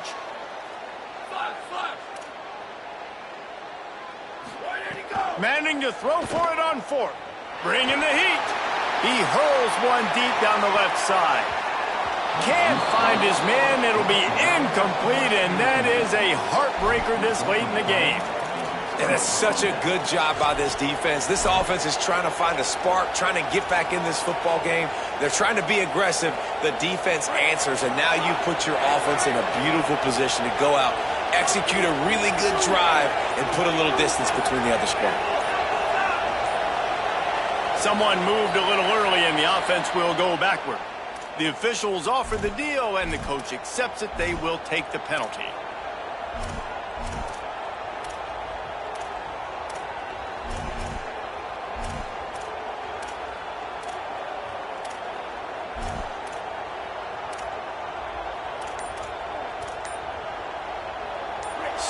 Manning to throw for it on fourth. Bringing the heat. He hurls one deep down the left side. Can't find his man. It'll be incomplete, and that is a heartbreaker this late in the game. And it's such a good job by this defense. This offense is trying to find a spark, trying to get back in this football game. They're trying to be aggressive. The defense answers, and now you put your offense in a beautiful position to go out, execute a really good drive, and put a little distance between the other squad. Someone moved a little early, and the offense will go backward. The officials offer the deal, and the coach accepts it. They will take the penalty.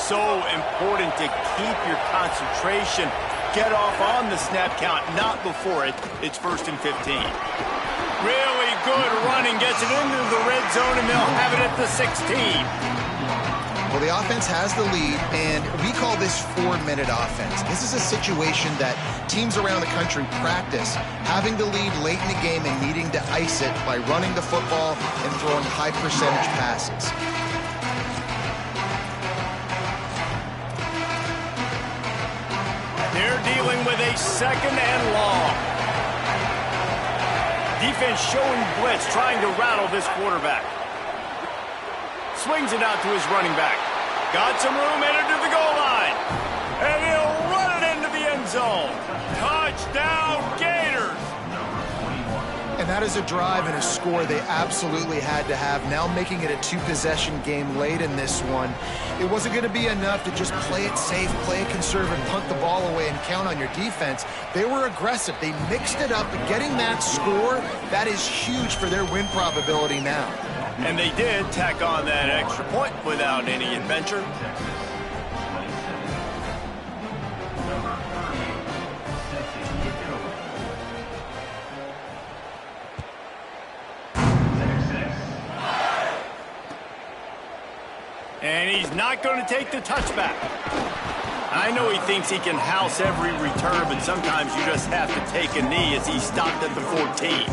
so important to keep your concentration. Get off on the snap count, not before it. It's 1st and 15. Really good running, gets it into the red zone, and they'll have it at the 16. Well, the offense has the lead, and we call this 4-minute offense. This is a situation that teams around the country practice, having the lead late in the game and needing to ice it by running the football and throwing high-percentage passes. They're dealing with a 2nd and long. Defense showing blitz, trying to rattle this quarterback. Swings it out to his running back. Got some room, headed to the goal line. And he'll run it into the end zone. Touchdown, Gators! And that is a drive and a score they absolutely had to have. Now making it a 2-possession game late in this one. It wasn't going to be enough to just play it safe, play it conservative, punt the ball away, and count on your defense. They were aggressive. They mixed it up. Getting that score, that is huge for their win probability now. And they did tack on that extra point without any adventure. And he's not going to take the touchback. I know he thinks he can house every return, but sometimes you just have to take a knee as he stopped at the 14.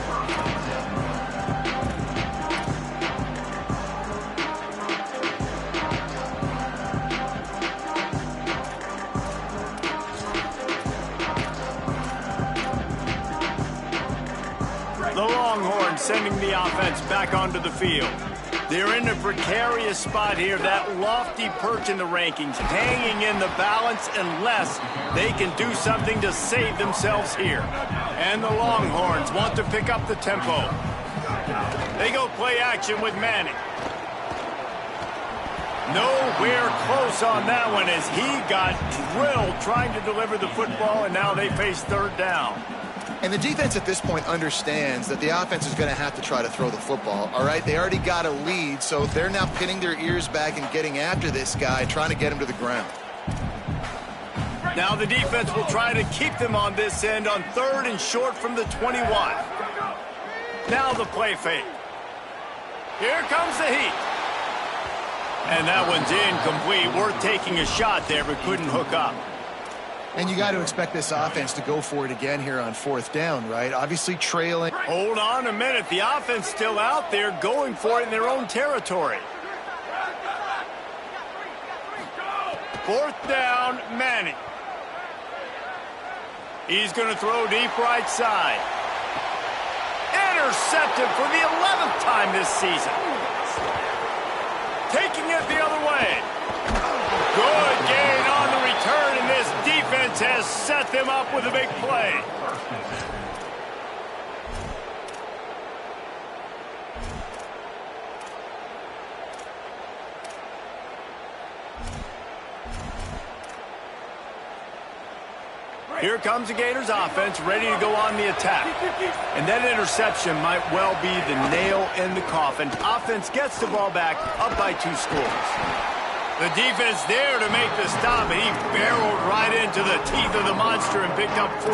The Longhorns sending the offense back onto the field. They're in a precarious spot here, that lofty perch in the rankings, hanging in the balance unless they can do something to save themselves here. And the Longhorns want to pick up the tempo. They go play action with Manning. Nowhere close on that one as he got drilled trying to deliver the football, and now they face 3rd down. And the defense at this point understands that the offense is going to have to try to throw the football, all right? They already got a lead, so they're now pinning their ears back and getting after this guy, trying to get him to the ground. Now the defense will try to keep them on this end on 3rd and short from the 21. Now the play fake. Here comes the heat. And that one's incomplete. Worth taking a shot there, but couldn't hook up. And you got to expect this offense to go for it again here on 4th down, right? Obviously trailing. Hold on a minute. The offense still out there going for it in their own territory. 4th down, Manning. He's going to throw deep right side. Intercepted for the 11th time this season. Taking it the other way. Good gain on the return, and this defense has set them up with a big play. Here comes the Gators offense, ready to go on the attack. And that interception might well be the nail in the coffin. Offense gets the ball back, up by 2 scores. The defense there to make the stop, and he barreled right into the teeth of the monster and picked up 4.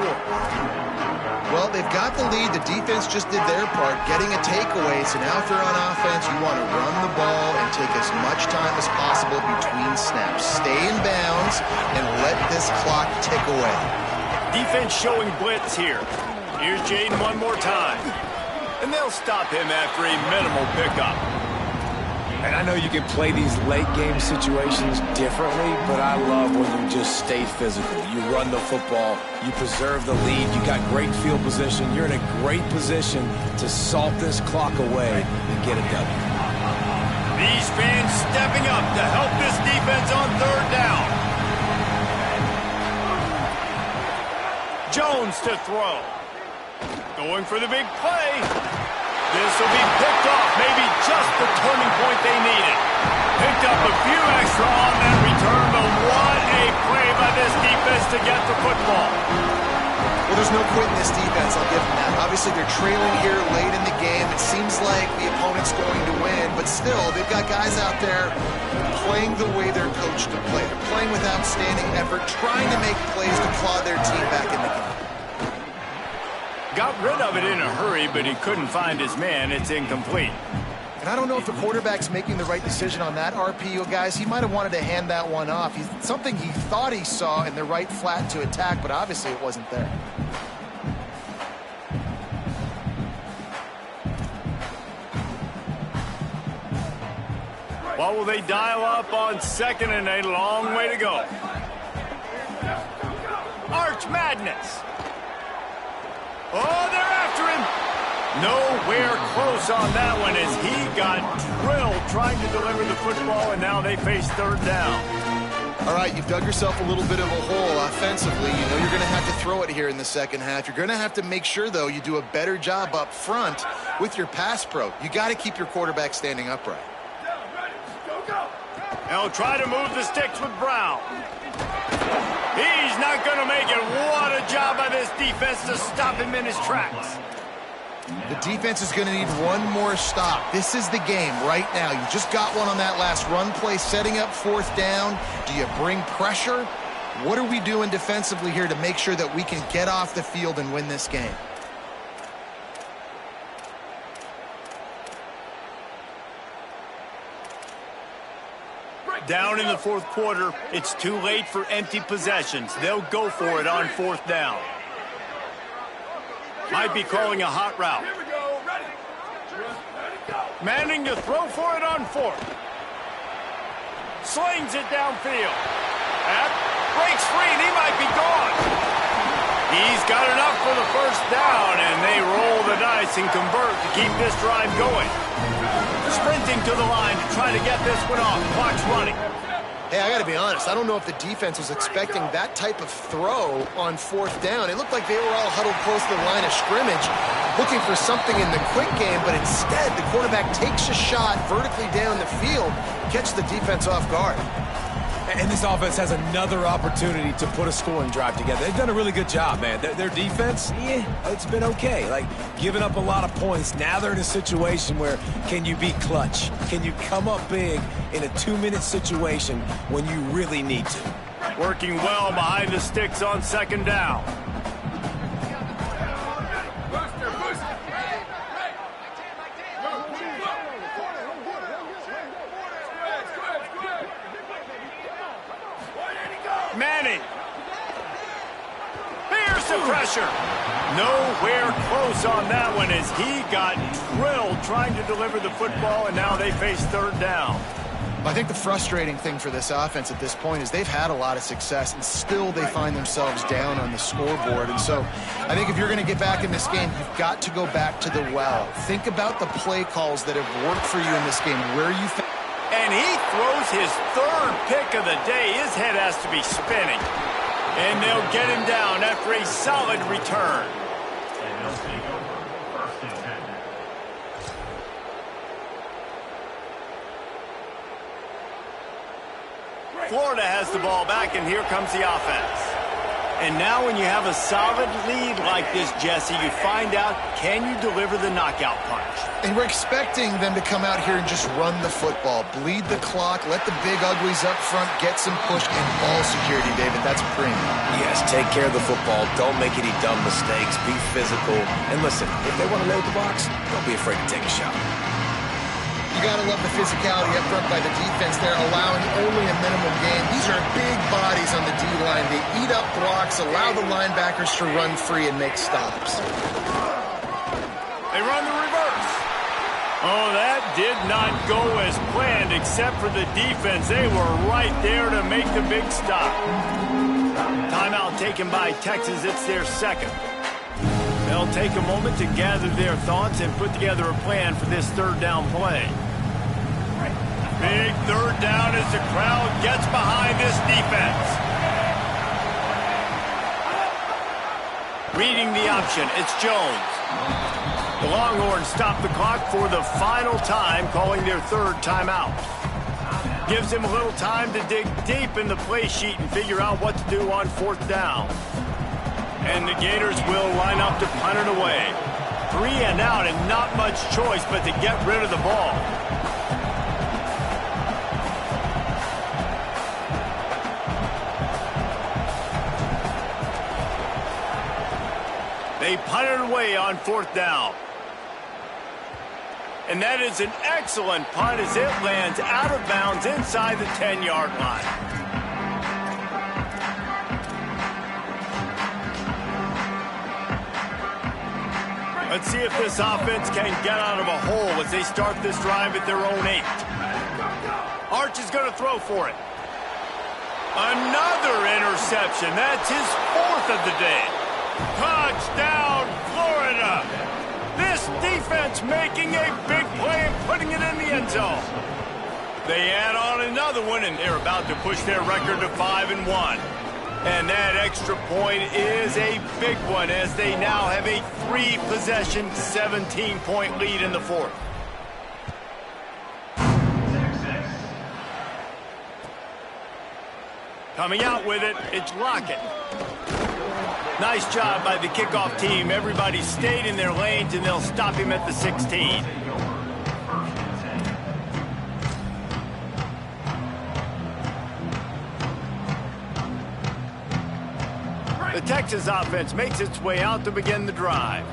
Well, they've got the lead. The defense just did their part, getting a takeaway. So now if you're on offense, you want to run the ball and take as much time as possible between snaps. Stay in bounds and let this clock tick away. Defense showing blitz here. Here's Jaden one more time. And they'll stop him after a minimal pickup. And I know you can play these late game situations differently, but I love when you just stay physical. You run the football, you preserve the lead, you got great field position, you're in a great position to salt this clock away and get a W. These fans stepping up to help this defense on 3rd down. Jones to throw. Going for the big play. This will be picked off, maybe just the turning point they needed. Picked up a few extra on that return, but what a play by this defense to get the football. Well, there's no quitting this defense, I'll give them that. Obviously, they're trailing here late in the game. It seems like the opponent's going to win, but still, they've got guys out there playing the way they're coached to play. They're playing with outstanding effort, trying to make plays to claw their team back in the game. Got rid of it in a hurry, but he couldn't find his man. It's incomplete. And I don't know if the quarterback's making the right decision on that RPO, guys. He might have wanted to hand that one off. Something he thought he saw in the right flat to attack, but obviously it wasn't there. What will they dial up on second and a long way to go? Arch Madness. Oh, they're after him. Nowhere close on that one as he got drilled trying to deliver the football, and now they face third down. All right, you've dug yourself a little bit of a hole offensively. You know you're going to have to throw it here in the second half. You're going to have to make sure, though, you do a better job up front with your pass pro. You got to keep your quarterback standing upright. They'll try to move the sticks with Brown. He's not going to make it. What a job by this defense to stop him in his tracks. The defense is going to need one more stop. This is the game right now. You just got one on that last run play, setting up fourth down. Do you bring pressure? What are we doing defensively here to make sure that we can get off the field and win this game? Down in the fourth quarter, it's too late for empty possessions. They'll go for it on fourth down. Might be calling a hot route. Manning to throw for it on fourth. Slings it downfield. That breaks free, and he might be gone. He's got enough for the first down, and they roll the dice and convert to keep this drive going. Sprinting to the line to try to get this one off. Clock's running. Hey, I got to be honest. I don't know if the defense was expecting that type of throw on fourth down. It looked like they were all huddled close to the line of scrimmage, looking for something in the quick game, but instead the quarterback takes a shot vertically down the field, catch the defense off guard. And this offense has another opportunity to put a scoring drive together. They've done a really good job, man. Their defense, it's been okay. Like, giving up a lot of points. Now they're in a situation where can you be clutch? Can you come up big in a 2-minute situation when you really need to? Working well behind the sticks on second down. Manning. Fearsome pressure. Nowhere close on that one as he got drilled trying to deliver the football, and now they face third down. I think the frustrating thing for this offense at this point is they've had a lot of success, and still they find themselves down on the scoreboard. And so I think if you're going to get back in this game, you've got to go back to the well. Think about the play calls that have worked for you in this game, where you found. And he throws his third pick of the day. His head has to be spinning. And they'll get him down after a solid return. Florida has the ball back, and here comes the offense. And now when you have a solid lead like this, Jesse, you find out, can you deliver the knockout punch? And we're expecting them to come out here and just run the football, bleed the clock, let the big uglies up front get some push and ball security, David. That's premium. Yes, take care of the football. Don't make any dumb mistakes. Be physical. And listen, if they want to load the box, don't be afraid to take a shot. You got to love the physicality up front by the defense there, allowing only a minimum gain. These are big bodies on the D-line. They eat up blocks, allow the linebackers to run free and make stops. They run the reverse. Oh, that did not go as planned except for the defense. They were right there to make the big stop. Timeout taken by Texas. It's their second. They'll take a moment to gather their thoughts and put together a plan for this third down play. Big third down as the crowd gets behind this defense. Reading the option, it's Jones. The Longhorns stop the clock for the final time, calling their third timeout. Gives him a little time to dig deep in the play sheet and figure out what to do on fourth down. And the Gators will line up to punt it away. 3 and out and not much choice but to get rid of the ball. They punt it away on 4th down. And that is an excellent punt as it lands out of bounds inside the 10-yard line. Let's see if this offense can get out of a hole as they start this drive at their own 8. Arch is going to throw for it. Another interception. That's his 4th of the day. Touchdown, Florida. This defense making a big play and putting it in the end zone. They add on another one, and they're about to push their record to 5-1. And that extra point is a big one as they now have a 3-possession, 17-point lead in the 4th. Coming out with it, it's Lockett. Nice job by the kickoff team. Everybody stayed in their lanes, and they'll stop him at the 16. The Texas offense makes its way out to begin the drive.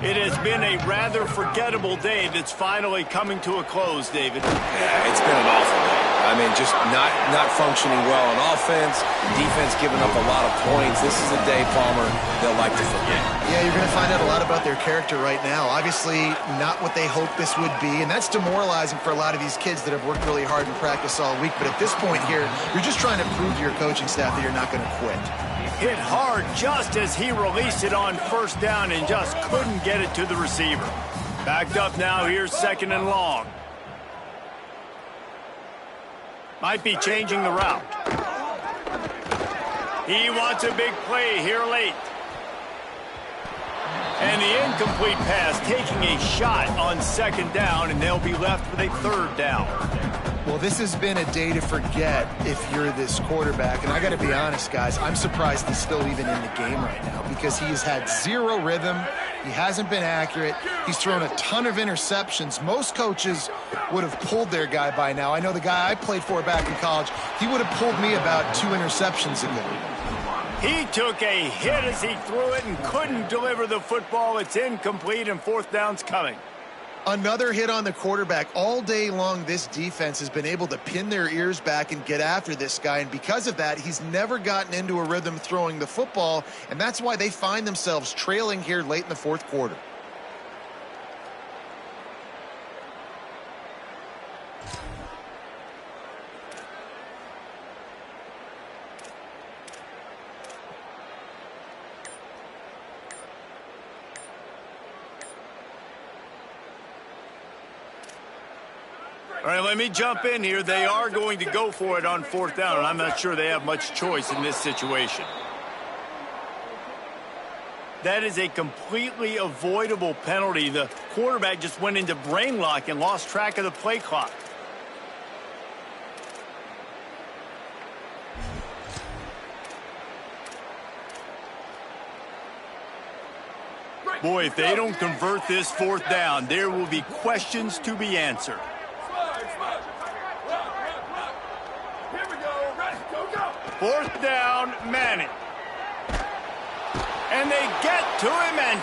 It has been a rather forgettable day that's finally coming to a close, David. Yeah, it's been an awful day. I mean, just not functioning well on offense, defense giving up a lot of points. This is a day, Palmer, they'll like to forget. Yeah, you're going to find out a lot about their character right now. Obviously, not what they hoped this would be, and that's demoralizing for a lot of these kids that have worked really hard in practice all week. But at this point here, you're just trying to prove to your coaching staff that you're not going to quit. Hit hard just as he released it on 1st down and just couldn't get it to the receiver. Backed up now, here's 2nd and long. Might be changing the route. He wants a big play here late. And the incomplete pass taking a shot on 2nd down, and they'll be left with a 3rd down. Well, this has been a day to forget if you're this quarterback. And I got to be honest, guys, I'm surprised he's still even in the game right now because he has had 0 rhythm. He hasn't been accurate. He's thrown a ton of interceptions. Most coaches would have pulled their guy by now. I know the guy I played for back in college, he would have pulled me about 2 interceptions ago. He took a hit as he threw it and couldn't deliver the football. It's incomplete, and 4th down's coming. Another hit on the quarterback. All day long, this defense has been able to pin their ears back and get after this guy, and because of that, he's never gotten into a rhythm throwing the football, and that's why they find themselves trailing here late in the 4th quarter. All right, let me jump in here. They are going to go for it on 4th down, and I'm not sure they have much choice in this situation. That is a completely avoidable penalty. The quarterback just went into brain lock and lost track of the play clock. Boy, if they don't convert this 4th down, there will be questions to be answered. Here we go. Ready, go, go. 4th down, Manning. And they get to him and